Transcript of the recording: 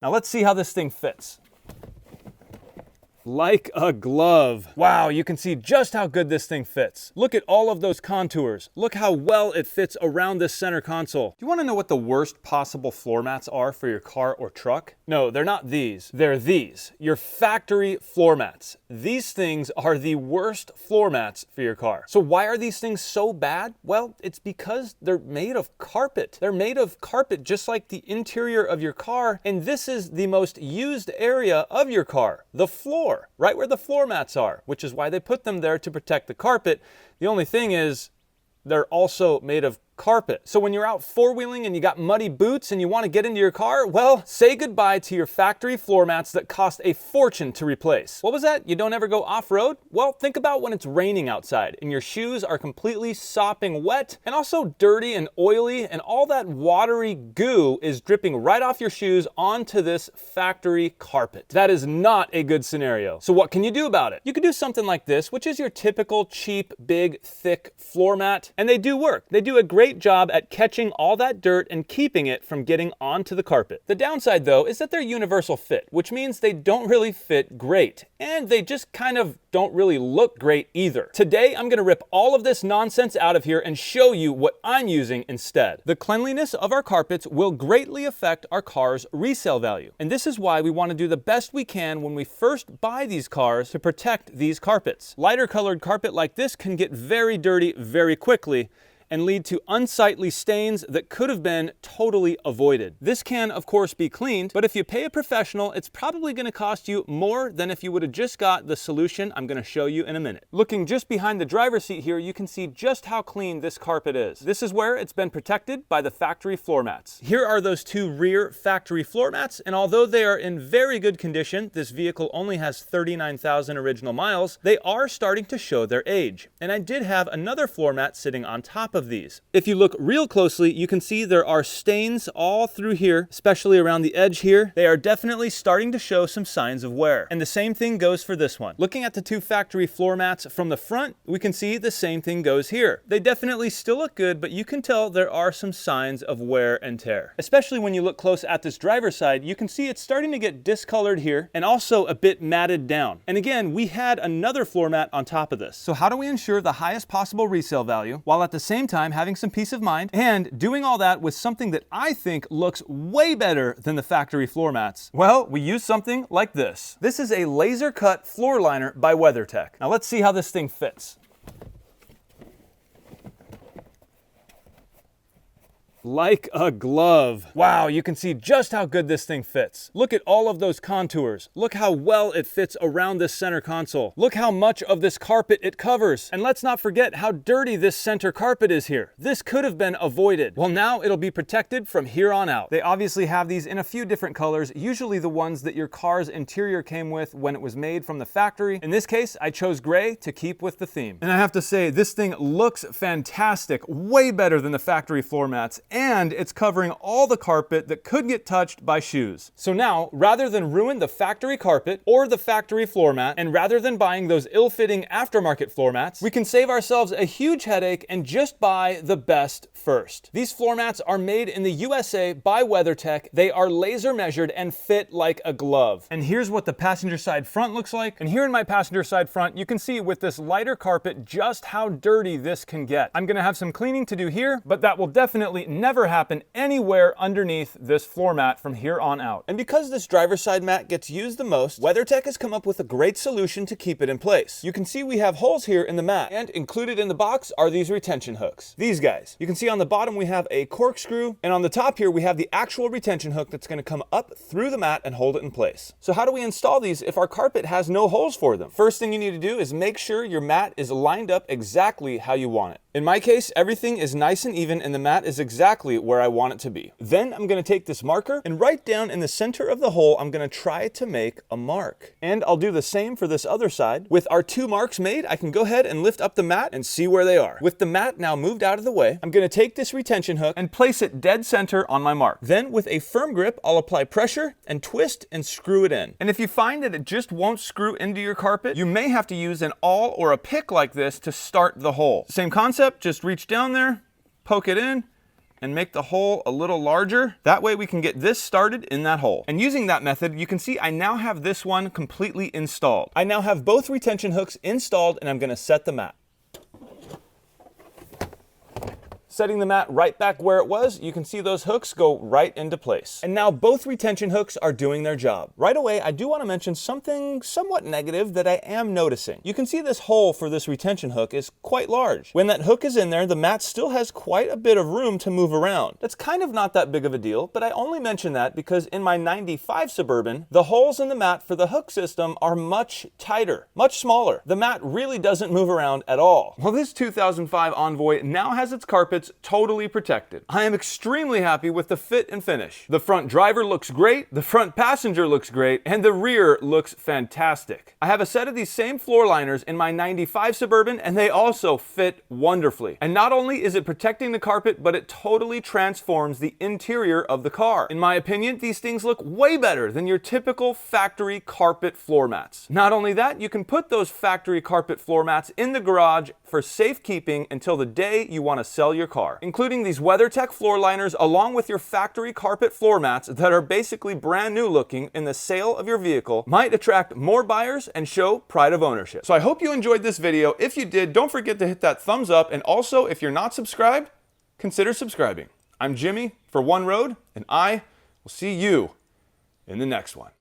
Now let's see how this thing fits. Like a glove. Wow, you can see just how good this thing fits. Look at all of those contours. Look how well it fits around this center console. Do you want to know what the worst possible floor mats are for your car or truck? No, they're not these. They're these, your factory floor mats. These things are the worst floor mats for your car. So why are these things so bad? Well, it's because they're made of carpet. They're made of carpet just like the interior of your car, and this is the most used area of your car, the floor. Right where the floor mats are, which is why they put them there to protect the carpet. The only thing is, they're also made of carpet. So when you're out four-wheeling and you got muddy boots and you want to get into your car, well, say goodbye to your factory floor mats that cost a fortune to replace. What was that? You don't ever go off-road? Well, think about when it's raining outside and your shoes are completely sopping wet and also dirty and oily, and all that watery goo is dripping right off your shoes onto this factory carpet. That is not a good scenario. So what can you do about it? You can do something like this, which is your typical cheap, big, thick floor mat, and they do work. They do a great job at catching all that dirt and keeping it from getting onto the carpet. The downside though is that they're universal fit, which means they don't really fit great, and they just kind of don't really look great either. Today I'm going to rip all of this nonsense out of here and show you what I'm using instead. The cleanliness of our carpets will greatly affect our car's resale value, and this is why we want to do the best we can when we first buy these cars to protect these carpets. Lighter colored carpet like this can get very dirty very quickly and lead to unsightly stains that could have been totally avoided. This can, of course, be cleaned, but if you pay a professional, it's probably going to cost you more than if you would have just got the solution I'm going to show you in a minute. Looking just behind the driver's seat here, you can see just how clean this carpet is. This is where it's been protected by the factory floor mats. Here are those two rear factory floor mats, and although they are in very good condition, this vehicle only has 39,000 original miles, they are starting to show their age. And I did have another floor mat sitting on top of these. If you look real closely, you can see there are stains all through here, especially around the edge here. They are definitely starting to show some signs of wear. And the same thing goes for this one. Looking at the two factory floor mats from the front, we can see the same thing goes here. They definitely still look good, but you can tell there are some signs of wear and tear. Especially when you look close at this driver's side, you can see it's starting to get discolored here and also a bit matted down. And again, we had another floor mat on top of this. So how do we ensure the highest possible resale value while at the same time having some peace of mind and doing all that with something that I think looks way better than the factory floor mats? Well, we use something like this. This is a laser cut floor liner by WeatherTech. Now let's see how this thing fits. Like a glove. Wow, you can see just how good this thing fits. Look at all of those contours. Look how well it fits around this center console. Look how much of this carpet it covers. And let's not forget how dirty this center carpet is here. This could have been avoided. Well, now it'll be protected from here on out. They obviously have these in a few different colors, usually the ones that your car's interior came with when it was made from the factory. In this case, I chose gray to keep with the theme. And I have to say, this thing looks fantastic, way better than the factory floor mats, and it's covering all the carpet that could get touched by shoes. So now, rather than ruin the factory carpet or the factory floor mat, and rather than buying those ill-fitting aftermarket floor mats, we can save ourselves a huge headache and just buy the best first. These floor mats are made in the USA by WeatherTech. They are laser measured and fit like a glove. And here's what the passenger side front looks like. And here in my passenger side front, you can see with this lighter carpet just how dirty this can get. I'm gonna have some cleaning to do here, but that will definitely never happen anywhere underneath this floor mat from here on out. And because this driver's side mat gets used the most, WeatherTech has come up with a great solution to keep it in place. You can see we have holes here in the mat, and included in the box are these retention hooks. These guys. You can see on the bottom we have a corkscrew, and on the top here we have the actual retention hook that's going to come up through the mat and hold it in place. So how do we install these if our carpet has no holes for them? First thing you need to do is make sure your mat is lined up exactly how you want it. In my case, everything is nice and even and the mat is exactly where I want it to be. Then I'm going to take this marker and right down in the center of the hole, I'm going to try to make a mark. And I'll do the same for this other side. With our two marks made, I can go ahead and lift up the mat and see where they are. With the mat now moved out of the way, I'm going to take this retention hook and place it dead center on my mark. Then with a firm grip, I'll apply pressure and twist and screw it in. And if you find that it just won't screw into your carpet, you may have to use an awl or a pick like this to start the hole. Same concept, just reach down there, poke it in, and make the hole a little larger. That way we can get this started in that hole. And using that method, you can see I now have this one completely installed. I now have both retention hooks installed, and I'm going to set the mat. Setting the mat right back where it was, you can see those hooks go right into place. And now both retention hooks are doing their job. Right away, I do want to mention something somewhat negative that I am noticing. You can see this hole for this retention hook is quite large. When that hook is in there, the mat still has quite a bit of room to move around. That's kind of not that big of a deal, but I only mention that because in my 95 Suburban, the holes in the mat for the hook system are much tighter, much smaller. The mat really doesn't move around at all. Well, this 2005 Envoy now has its carpets totally protected. I am extremely happy with the fit and finish. The front driver looks great, the front passenger looks great, and the rear looks fantastic. I have a set of these same floor liners in my 95 Suburban, and they also fit wonderfully. And not only is it protecting the carpet, but it totally transforms the interior of the car. In my opinion, these things look way better than your typical factory carpet floor mats. Not only that, you can put those factory carpet floor mats in the garage for safekeeping until the day you want to sell your car, including these WeatherTech floor liners along with your factory carpet floor mats that are basically brand new looking in the sale of your vehicle might attract more buyers and show pride of ownership. So I hope you enjoyed this video. If you did, don't forget to hit that thumbs up, and also if you're not subscribed, consider subscribing. I'm Jimmy for One Road, and I will see you in the next one.